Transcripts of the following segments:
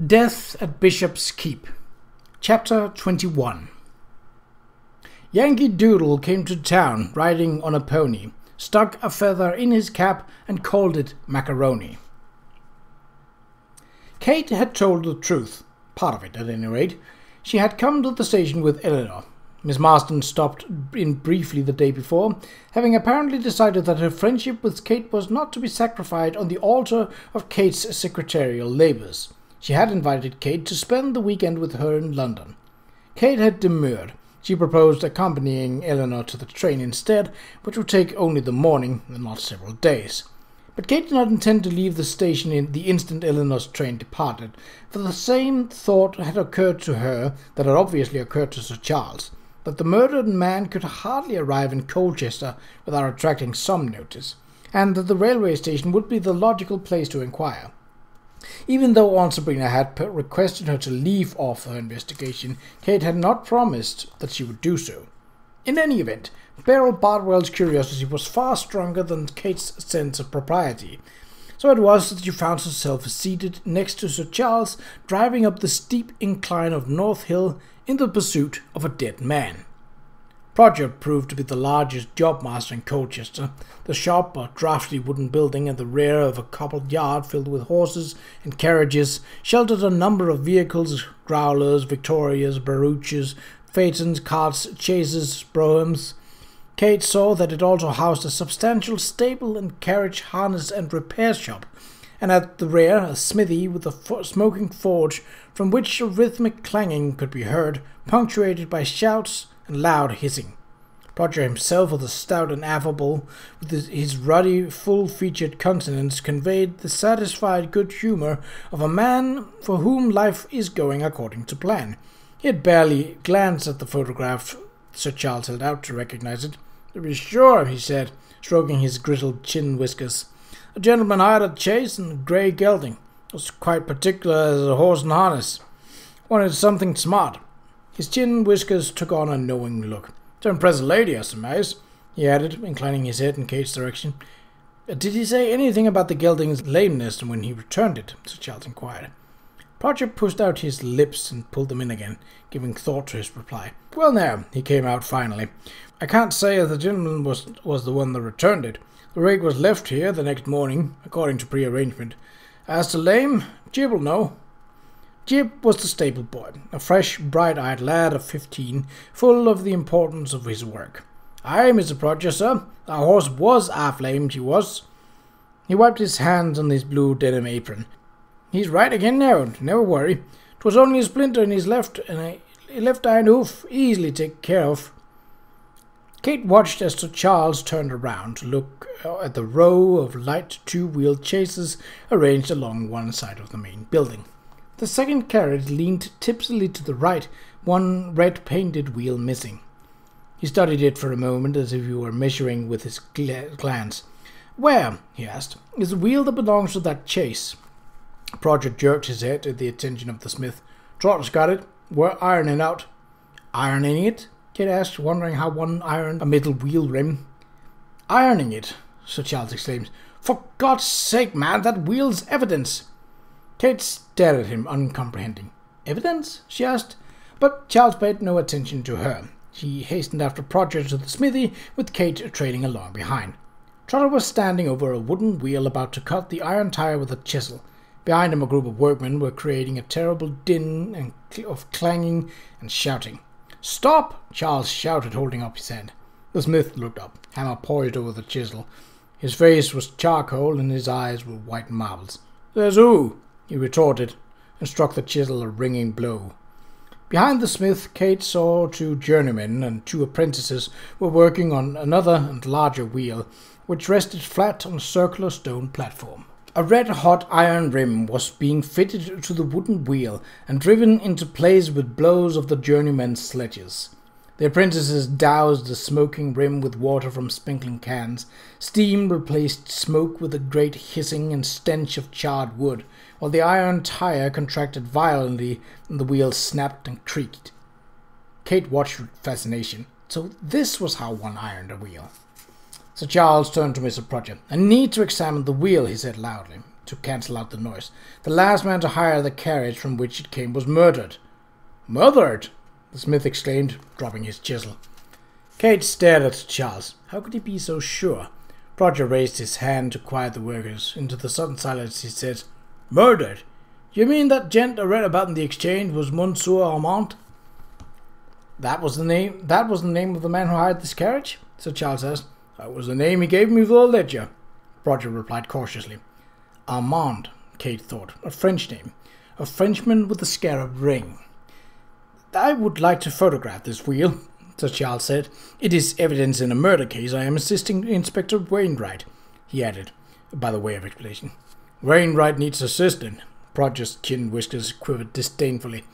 Death at Bishop's Keep. Chapter 21. Yankee Doodle came to town riding on a pony, stuck a feather in his cap and called it macaroni. Kate had told the truth, part of it at any rate. She had come to the station with Eleanor. Miss Marston stopped in briefly the day before, having apparently decided that her friendship with Kate was not to be sacrificed on the altar of Kate's secretarial labours. She had invited Kate to spend the weekend with her in London. Kate had demurred. She proposed accompanying Eleanor to the train instead, which would take only the morning and not several days. But Kate did not intend to leave the station in the instant Eleanor's train departed, for the same thought had occurred to her that had obviously occurred to Sir Charles, that the murdered man could hardly arrive in Colchester without attracting some notice, and that the railway station would be the logical place to inquire. Even though Aunt Sabrina had requested her to leave off her investigation, Kate had not promised that she would do so. In any event, Beryl Bardwell's curiosity was far stronger than Kate's sense of propriety. So it was that she found herself seated next to Sir Charles, driving up the steep incline of North Hill in the pursuit of a dead man. Qa'Rajh proved to be the largest job master in Colchester. The shop, a drafty wooden building at the rear of a cobbled yard filled with horses and carriages, sheltered a number of vehicles: growlers, victorias, barouches, phaetons, carts, chaises, broughams. Kate saw that it also housed a substantial stable and carriage harness and repair shop, and at the rear a smithy with a smoking forge from which a rhythmic clanging could be heard, punctuated by shouts and loud hissing. Qa'Rajh himself, although stout and affable, with his ruddy, full-featured countenance, conveyed the satisfied good humour of a man for whom life is going according to plan. He had barely glanced at the photograph Sir Charles held out to recognize it. "To be sure," he said, stroking his grizzled chin whiskers. "A gentleman hired a chaise and a grey gelding. Was quite particular as a horse and harness. Wanted something smart." His chin whiskers took on a knowing look. "To impress a lady, I surmise," he added, inclining his head in Kate's direction. "Did he say anything about the gelding's lameness when he returned it?" Sir Charles inquired. Qa'Rajh pushed out his lips and pulled them in again, giving thought to his reply. "Well, now," he came out finally, "I can't say that the gentleman was the one that returned it. The rig was left here the next morning, according to pre-arrangement. As to lame, Jib will know." Jib was the stable boy, a fresh, bright-eyed lad of 15, full of the importance of his work. "Aye, Mr. Qa'Rajh, sir, our horse was half-lamed, he was." He wiped his hands on his blue denim apron. "He's right again now, never worry. 'Twas only a splinter in his left iron hoof, easily taken care of." Kate watched as Sir Charles turned around to look at the row of light two-wheeled chaises arranged along one side of the main building. The second carriage leaned tipsily to the right, one red-painted wheel missing. He studied it for a moment as if he were measuring with his glance. "Where," he asked, "is the wheel that belongs to that chaise?" Qa'Rajh jerked his head at the attention of the smith. "Trott's got it. We're ironing out." "Ironing it?" Kate asked, wondering how one ironed a middle wheel rim. "Ironing it," Sir Charles exclaimed. "For God's sake, man, that wheel's evidence." Kate stared at him, uncomprehending. "Evidence?" she asked, but Charles paid no attention to her. She hastened after Qa'Rajh to the smithy, with Kate trailing along behind. Trotter was standing over a wooden wheel about to cut the iron tire with a chisel. Behind him a group of workmen were creating a terrible din of clanging and shouting. "Stop!" Charles shouted, holding up his hand. The smith looked up, hammer poised over the chisel. His face was charcoal and his eyes were white marbles. "Says who?" he retorted, and struck the chisel a ringing blow. Behind the smith, Kate saw 2 journeymen and 2 apprentices were working on another and larger wheel, which rested flat on a circular stone platform. A red-hot iron rim was being fitted to the wooden wheel and driven into place with blows of the journeymen's sledges. The apprentices doused the smoking rim with water from sprinkling cans. Steam replaced smoke with a great hissing and stench of charred wood, while the iron tire contracted violently and the wheel snapped and creaked. Kate watched with fascination. So this was how one ironed a wheel. Sir Charles turned to Mr. Qa'Rajh. "I need to examine the wheel," he said loudly. to cancel out the noise. "The last man to hire the carriage from which it came was murdered." "Murdered?" the smith exclaimed, dropping his chisel. Kate stared at Charles. How could he be so sure? Roger raised his hand to quiet the workers. Into the sudden silence he said, "Murdered? You mean that gent I read about in the exchange was Monsieur Armand?" That was the name of the man who hired this carriage?" said Charles asked. "That was the name he gave me for the ledger," Roger replied cautiously. Armand, Kate thought, a French name. A Frenchman with a scarab ring. "I would like to photograph this wheel," Sir Charles said. "It is evidence in a murder case. I am assisting Inspector Wainwright," he added, by the way of explanation. "Wainwright needs assisting." Roger's chin whiskers quivered disdainfully.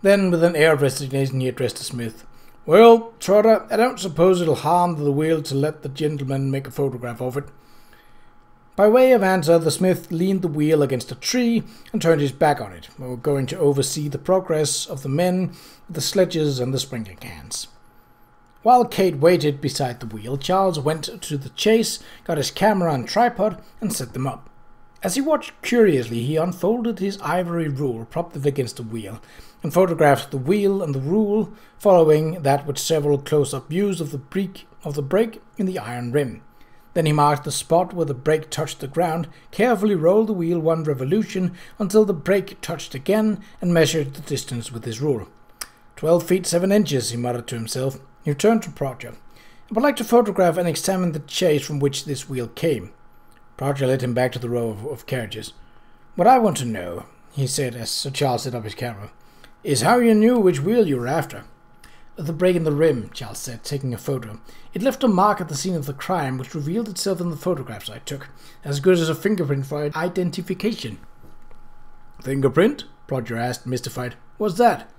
Then, with an air of resignation, he addressed the smith. "Well, Trotter, I don't suppose it'll harm the wheel to let the gentleman make a photograph of it." By way of answer, the smith leaned the wheel against a tree and turned his back on it. We were going to oversee the progress of the men with the sledges and the sprinkler cans. While Kate waited beside the wheel, Charles went to the chase, got his camera and tripod, and set them up. As he watched curiously, he unfolded his ivory rule, propped it against the wheel, and photographed the wheel and the rule, following that with several close-up views of the brake in the iron rim. Then he marked the spot where the brake touched the ground, carefully rolled the wheel 1 revolution until the brake touched again, and measured the distance with his rule. 12 feet 7 inches, he muttered to himself. He turned to Roger. "I would like to photograph and examine the chase from which this wheel came." Roger led him back to the row of carriages. "What I want to know," he said as Sir Charles set up his camera, "is how you knew which wheel you were after." "The break in the rim," Charles said, taking a photo. "It left a mark at the scene of the crime, which revealed itself in the photographs I took, as good as a fingerprint for identification." "Fingerprint?" Roger asked, mystified. "What's that?"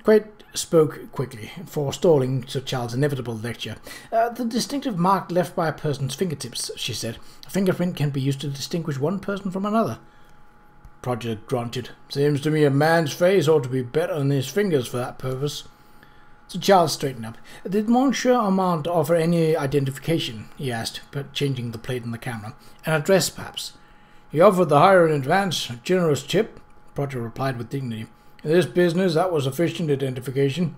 Quaid spoke quickly, forestalling Sir Charles' inevitable lecture. "The distinctive mark left by a person's fingertips," she said. "A fingerprint can be used to distinguish one person from another." Roger grunted. "Seems to me a man's face ought to be better than his fingers for that purpose." Sir Charles straightened up. "Did Monsieur Armand offer any identification?" he asked, but changing the plate on the camera. "An address, perhaps?" "He offered the hire in advance, a generous tip," Roger replied with dignity. "In this business, that was sufficient identification."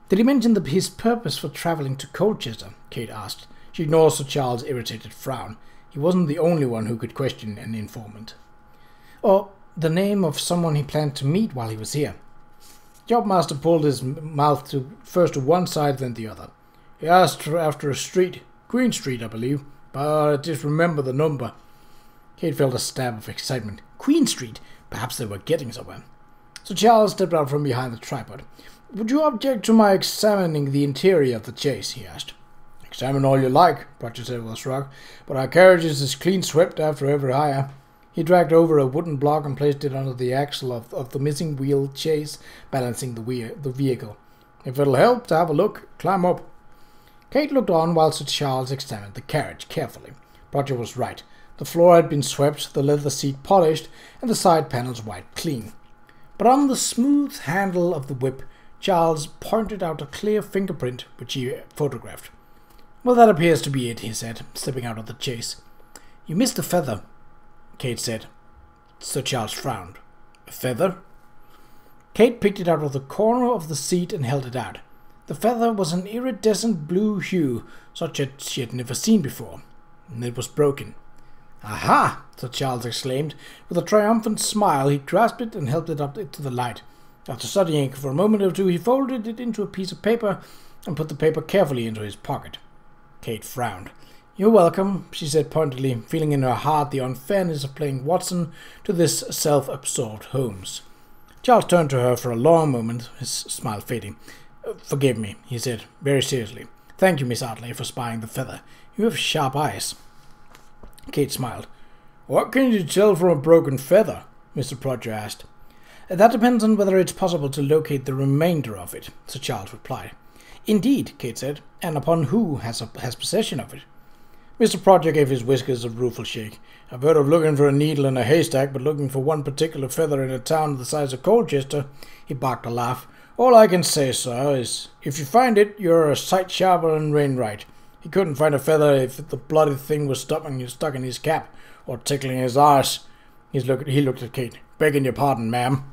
"Did he mention his purpose for travelling to Colchester?" Kate asked. She ignored Sir Charles' irritated frown. He wasn't the only one who could question an informant. "Or the name of someone he planned to meet while he was here?" Jobmaster pulled his mouth first to one side, then the other. "He asked after a street, Queen Street, I believe, but I just remember the number." Kate felt a stab of excitement. Queen Street? Perhaps they were getting somewhere. So Charles stepped out from behind the tripod. "Would you object to my examining the interior of the chase?" he asked. "Examine all you like," Roger said with a shrug, "but our carriages is clean swept after every hire." He dragged over a wooden block and placed it under the axle of the missing wheel chase, balancing the vehicle. "If it'll help to have a look, climb up." Kate looked on while Sir Charles examined the carriage carefully. Roger was right. The floor had been swept, the leather seat polished, and the side panels wiped clean. But on the smooth handle of the whip, Charles pointed out a clear fingerprint, which he photographed. "Well, that appears to be it," he said, stepping out of the chase. "You missed a feather," Kate said. Sir Charles frowned. "A feather?" Kate picked it out of the corner of the seat and held it out. The feather was an iridescent blue hue, such as she had never seen before, and it was broken. "Aha!" Sir Charles exclaimed. With a triumphant smile, he grasped it and held it up to the light. After studying it for a moment or two, he folded it into a piece of paper and put the paper carefully into his pocket. Kate frowned. "You're welcome," she said pointedly, feeling in her heart the unfairness of playing Watson to this self-absorbed Holmes. Charles turned to her for a long moment, his smile fading. "Forgive me," he said, very seriously. "Thank you, Miss Hartley, for spying the feather. You have sharp eyes." Kate smiled. "What can you tell from a broken feather?" Mr. Prodger asked. "That depends on whether it's possible to locate the remainder of it," Sir Charles replied. "Indeed," Kate said, "and upon who has possession of it." Mr. Prodger gave his whiskers a rueful shake. "I've heard of looking for a needle in a haystack, but looking for one particular feather in a town the size of Colchester," he barked a laugh. "All I can say, sir, is if you find it, you're a sight sharper than Wainwright. He couldn't find a feather if the bloody thing was stuck in his cap, or tickling his arse. He looked at Kate. "Begging your pardon, ma'am."